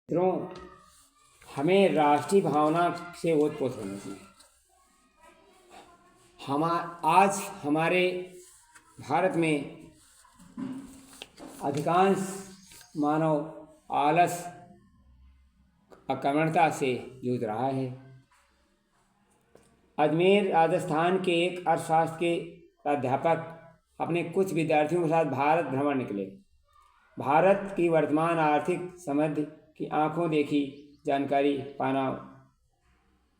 मित्रों, हमें राष्ट्रीय भावना से ओतप्रोत होना चाहिए। आज हमारे भारत में अधिकांश मानव आलस अकर्मण्यता से जूझ रहा है। अजमेर राजस्थान के एक अर्थशास्त्र के प्राध्यापक अपने कुछ विद्यार्थियों के साथ भारत भ्रमण निकले। भारत की वर्तमान आर्थिक समृद्धि की आंखों देखी जानकारी पाना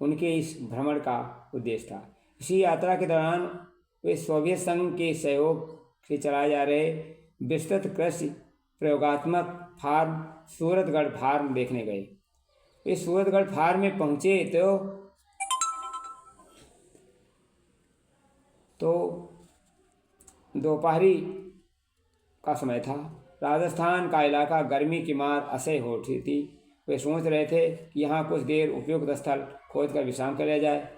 उनके इस भ्रमण का उद्देश्य था। इसी यात्रा के दौरान वे सोवियत संघ के सहयोग से चलाए जा रहे विस्तृत कृषि प्रयोगात्मक फार्म सूरतगढ़ फार्म देखने गए। वे सूरतगढ़ फार्म में पहुंचे तो दोपहरी का समय था। राजस्थान का इलाका गर्मी की मार असह्य हो उठी थी। वे सोच रहे थे कि यहाँ कुछ देर उपयुक्त स्थल खोदकर विश्राम कर लिया जाए,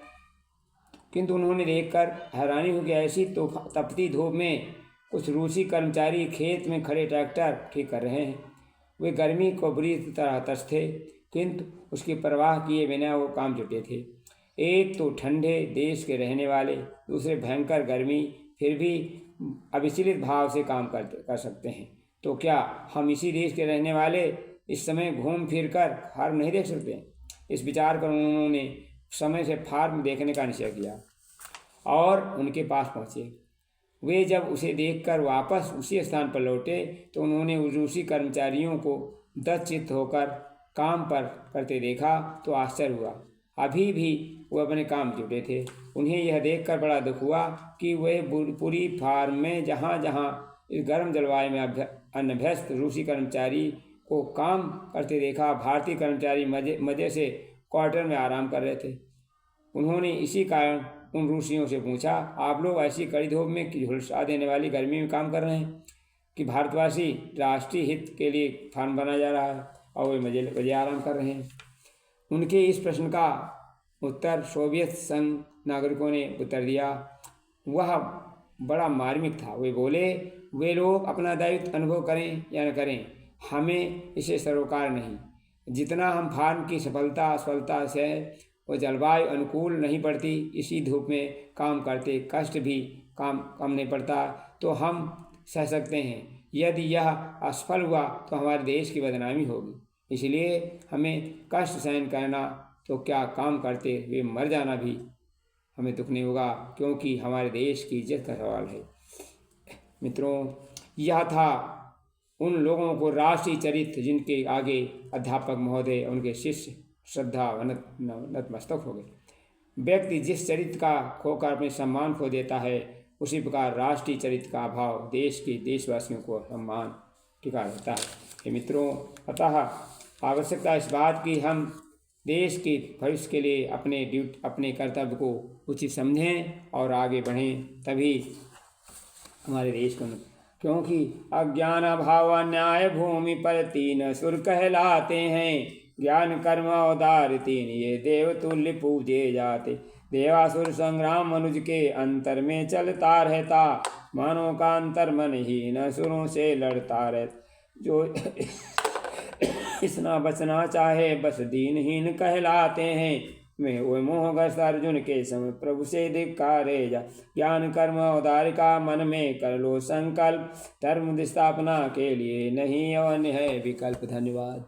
किंतु उन्होंने देखकर हैरानी हुई कि ऐसी तो तपती धूप में कुछ रूसी कर्मचारी खेत में खड़े ट्रैक्टर ठीक कर रहे हैं। वे गर्मी को बुरी तरह त्रस्त थे, किंतु उसकी परवाह किए बिना वो काम जुटे थे। एक तो ठंडे देश के रहने वाले, दूसरे भयंकर गर्मी, फिर भी अविचलित भाव से काम कर सकते हैं। तो क्या हम इसी देश के रहने वाले इस समय घूम फिर कर फार्म नहीं देख सकते? इस विचार कर उन्होंने समय से फार्म देखने का निश्चय किया और उनके पास पहुँचे। वे जब उसे देखकर वापस उसी स्थान पर लौटे तो उन्होंने उस रूसी कर्मचारियों को दत्तचित्त होकर काम पर करते देखा तो आश्चर्य हुआ। अभी भी वो अपने काम जुटे थे। उन्हें यह देखकर बड़ा दुख हुआ कि वह पूरी फार्म में जहाँ जहाँ इस गर्म जलवायु में अनभ्यस्त रूसी कर्मचारी को काम करते देखा, भारतीय कर्मचारी मज़े से क्वार्टर में आराम कर रहे थे। उन्होंने इसी कारण उन रूसियों से पूछा, आप लोग ऐसी कड़ी धूप में झुलसा देने वाली गर्मी में काम कर रहे हैं कि भारतवासी राष्ट्रीय हित के लिए फार्म बनाया जा रहा है और वे मजे आराम कर रहे हैं? उनके इस प्रश्न का उत्तर सोवियत संघ नागरिकों ने उत्तर दिया। वह बड़ा मार्मिक था। वे बोले, वे लोग अपना दायित्व अनुभव करें या न करें, हमें इसे सरोकार नहीं। जितना हम फार्म की सफलता असफलता से वो जलवायु अनुकूल नहीं पड़ती, इसी धूप में काम करते कष्ट भी कम नहीं पड़ता, तो हम सह सकते हैं। यदि यह असफल हुआ तो हमारे देश की बदनामी होगी। इसलिए हमें कष्ट सहन करना तो क्या, काम करते हुए मर जाना भी हमें दुख नहीं होगा, क्योंकि हमारे देश की इज्जत का सवाल है। मित्रों, यह था उन लोगों को राष्ट्रीय चरित्र जिनके आगे अध्यापक महोदय उनके शिष्य श्रद्धा नतमस्तक हो गए। व्यक्ति जिस चरित्र का खोकर अपने सम्मान खो देता है, उसी प्रकार राष्ट्रीय चरित्र का अभाव देश के देशवासियों को सम्मान टिका रहता है। मित्रों, अतः आवश्यकता इस बात की हम देश के भविष्य के लिए अपने कर्तव्य को उचित समझें और आगे बढ़ें, तभी हमारे देश को, क्योंकि अज्ञान अभाव न्याय भूमि पर तीन सुर कहलाते हैं। ज्ञान कर्म औदार तीन ये देव तुल्य पूजे जाते। देवासुर संग्राम मनुज के अंतर में चलता रहता। मानव का अंतर मन ही न सुरों से लड़ता रहता। जो इसना बचना चाहे बस दीनहीन कहलाते हैं। मैं वो मोहग्रस्त अर्जुन के समय प्रभु से धिक्कारे जा। ज्ञान कर्म औदार्य का मन में कर लो संकल्प। धर्म स्थापना के लिए नहीं अन्य है विकल्प। धन्यवाद।